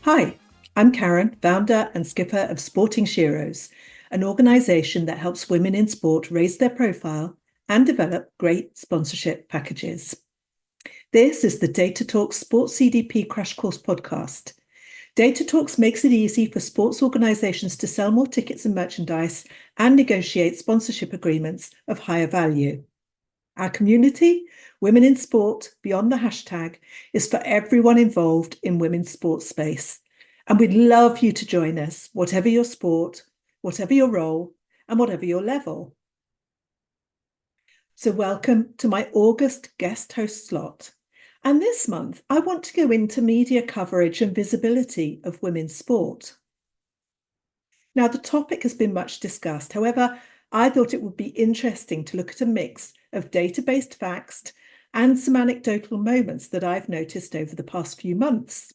Hi, I'm Karen, founder and skipper of Sporting Sheroes, an organisation that helps women in sport raise their profile and develop great sponsorship packages. This is the Data Talks Sports CDP Crash Course podcast. Data Talks makes it easy for sports organisations to sell more tickets and merchandise and negotiate sponsorship agreements of higher value. Our community, Women in Sport, beyond the hashtag, is for everyone involved in women's sports space. And we'd love you to join us, whatever your sport, whatever your role, and whatever your level. So welcome to my August guest host slot. And this month, I want to go into media coverage and visibility of women's sport. Now, the topic has been much discussed. However, I thought it would be interesting to look at a mix of data-based facts and some anecdotal moments that I've noticed over the past few months.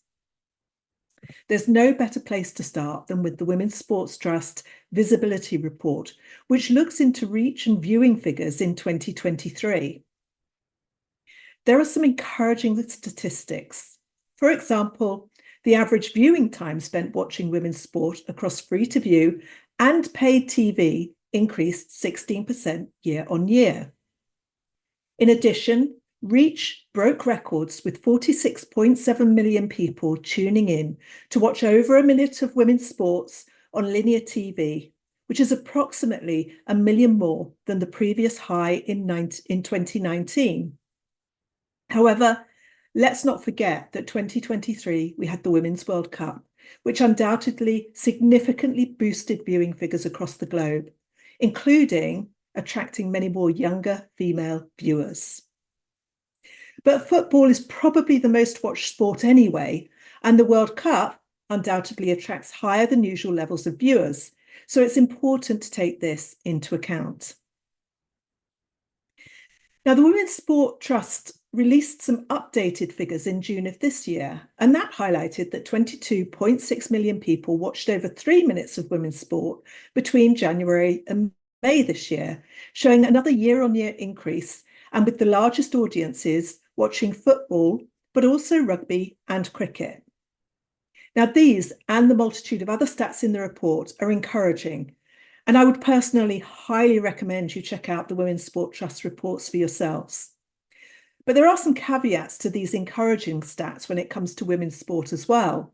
There's no better place to start than with the Women's Sports Trust Visibility Report, which looks into reach and viewing figures in 2023. There are some encouraging statistics. For example, the average viewing time spent watching women's sport across free-to-view and paid TV increased 16% year on year. In addition, reach broke records with 46.7 million people tuning in to watch over a minute of women's sports on linear TV, which is approximately a million more than the previous high in 2019. However, let's not forget that 2023 we had the Women's World Cup, which undoubtedly significantly boosted viewing figures across the globe, including attracting many more younger female viewers. But football is probably the most watched sport anyway, and the World Cup undoubtedly attracts higher than usual levels of viewers, so it's important to take this into account. Now, the Women's Sport Trust released some updated figures in June of this year, and that highlighted that 22.6 million people watched over 3 minutes of women's sport between January and May this year, showing another year-on-year increase, and with the largest audiences watching football, but also rugby and cricket. Now, these and the multitude of other stats in the report are encouraging, and I would personally highly recommend you check out the Women's Sport Trust reports for yourselves. But there are some caveats to these encouraging stats when it comes to women's sport as well.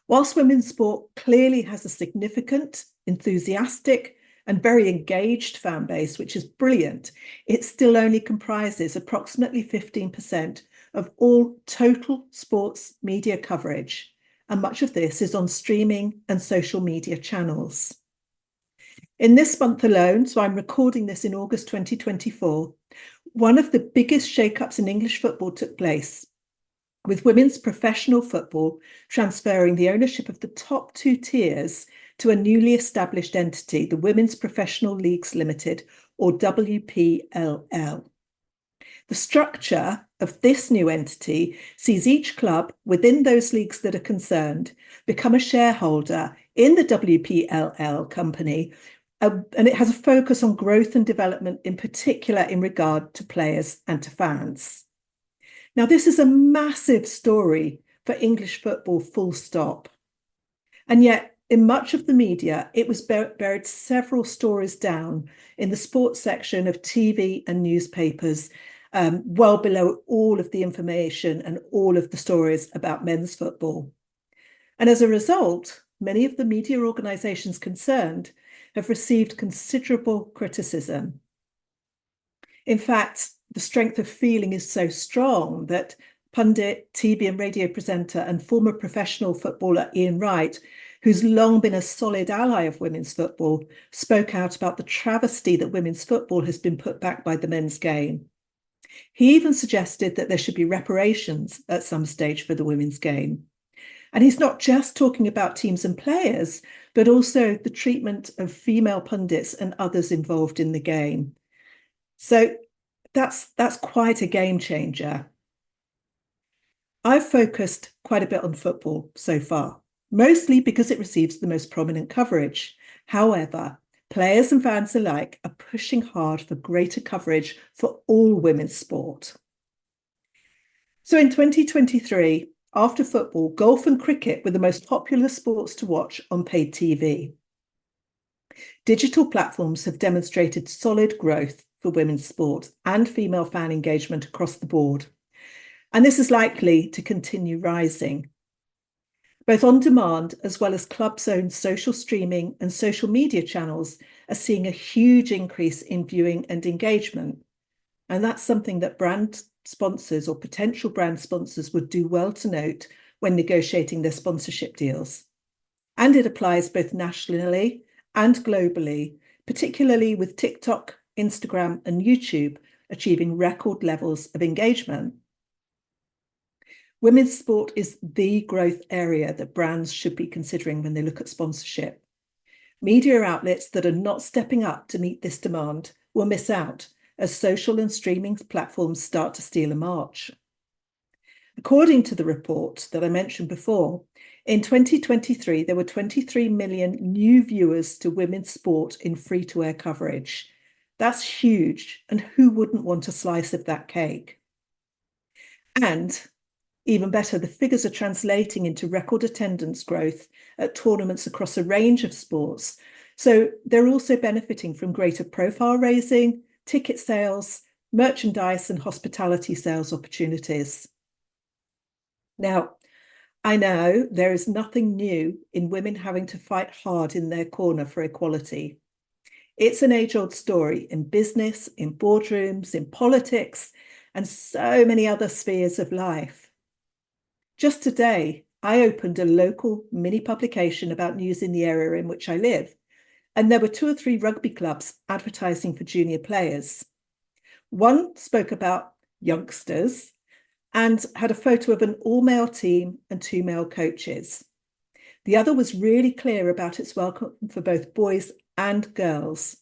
Whilst women's sport clearly has a significant, enthusiastic, and very engaged fan base, which is brilliant, it still only comprises approximately 15% of all total sports media coverage, and much of this is on streaming and social media channels. In this month alone, so I'm recording this in August 2024, one of the biggest shake-ups in English football took place, with women's professional football transferring the ownership of the top two tiers to a newly established entity, the Women's Professional Leagues Limited, or WPLL. The structure of this new entity sees each club within those leagues that are concerned become a shareholder in the WPLL company, and it has a focus on growth and development, in particular in regard to players and to fans. Now, this is a massive story for English football, full stop. And yet, in much of the media, it was buried several stories down in the sports section of TV and newspapers, well below all of the information and all of the stories about men's football. And as a result, many of the media organisations concerned have received considerable criticism. In fact, the strength of feeling is so strong that pundit, TV and radio presenter and former professional footballer Ian Wright, who's long been a solid ally of women's football, spoke out about the travesty that women's football has been put back by the men's game. He even suggested that there should be reparations at some stage for the women's game. And he's not just talking about teams and players, but also the treatment of female pundits and others involved in the game. So that's quite a game changer. I've focused quite a bit on football so far, mostly because it receives the most prominent coverage. However, players and fans alike are pushing hard for greater coverage for all women's sport. So in 2023, After football, golf and cricket were the most popular sports to watch on paid TV. Digital platforms have demonstrated solid growth for women's sport and female fan engagement across the board. And this is likely to continue rising. Both on demand as well as clubs' own social streaming and social media channels are seeing a huge increase in viewing and engagement. And that's something that brand sponsors or potential brand sponsors would do well to note when negotiating their sponsorship deals. And it applies both nationally and globally, particularly with TikTok, Instagram, and YouTube achieving record levels of engagement. Women's sport is the growth area that brands should be considering when they look at sponsorship. Media outlets that are not stepping up to meet this demand will miss out as social and streaming platforms start to steal a march. According to the report that I mentioned before, in 2023, there were 23 million new viewers to women's sport in free-to-air coverage. That's huge, and who wouldn't want a slice of that cake? And even better, the figures are translating into record attendance growth at tournaments across a range of sports. So they're also benefiting from greater profile raising, ticket sales, merchandise, and hospitality sales opportunities. Now, I know there is nothing new in women having to fight hard in their corner for equality. It's an age-old story in business, in boardrooms, in politics, and so many other spheres of life. Just today, I opened a local mini publication about news in the area in which I live, and there were 2 or 3 rugby clubs advertising for junior players. One spoke about youngsters and had a photo of an all-male team and 2 male coaches. The other was really clear about its welcome for both boys and girls.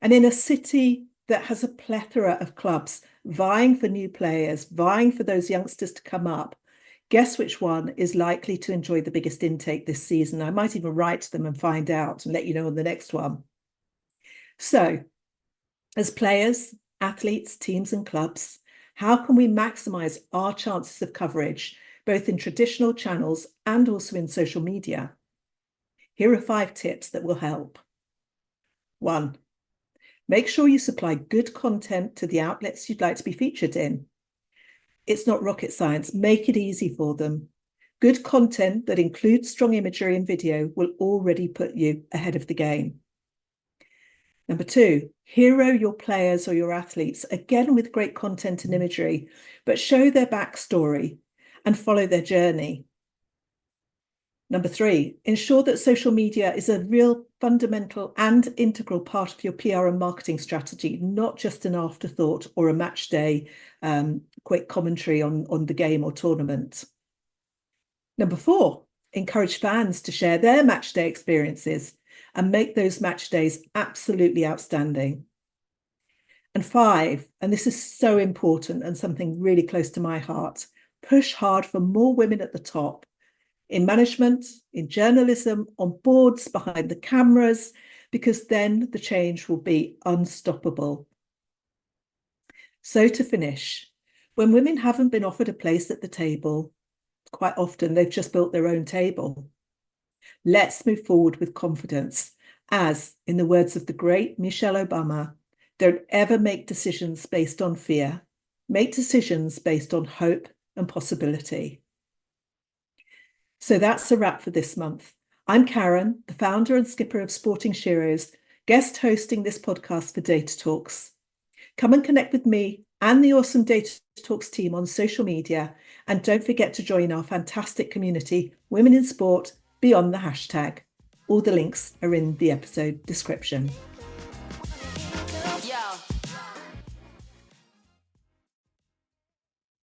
And in a city that has a plethora of clubs vying for new players, vying for those youngsters to come up, guess which one is likely to enjoy the biggest intake this season? I might even write to them and find out and let you know on the next one. So, as players, athletes, teams and clubs, how can we maximize our chances of coverage, both in traditional channels and also in social media? Here are 5 tips that will help. 1, make sure you supply good content to the outlets you'd like to be featured in. It's not rocket science. Make it easy for them. Good content that includes strong imagery and video will already put you ahead of the game. Number 2, hero your players or your athletes, again with great content and imagery, but show their backstory and follow their journey. Number 3, ensure that social media is a real fundamental and integral part of your PR and marketing strategy, not just an afterthought or a match day quick commentary on the game or tournament. Number 4, encourage fans to share their match day experiences and make those match days absolutely outstanding. And 5, and this is so important and something really close to my heart, push hard for more women at the top, in management, in journalism, on boards, behind the cameras, because then the change will be unstoppable. So to finish, when women haven't been offered a place at the table, quite often they've just built their own table. Let's move forward with confidence, as, in the words of the great Michelle Obama, don't ever make decisions based on fear. Make decisions based on hope and possibility. So that's a wrap for this month. I'm Karen, the founder and skipper of Sporting Sheroes, guest hosting this podcast for Data Talks. Come and connect with me and the awesome Data Talks team on social media, and don't forget to join our fantastic community, Women in Sport, beyond the hashtag. All the links are in the episode description.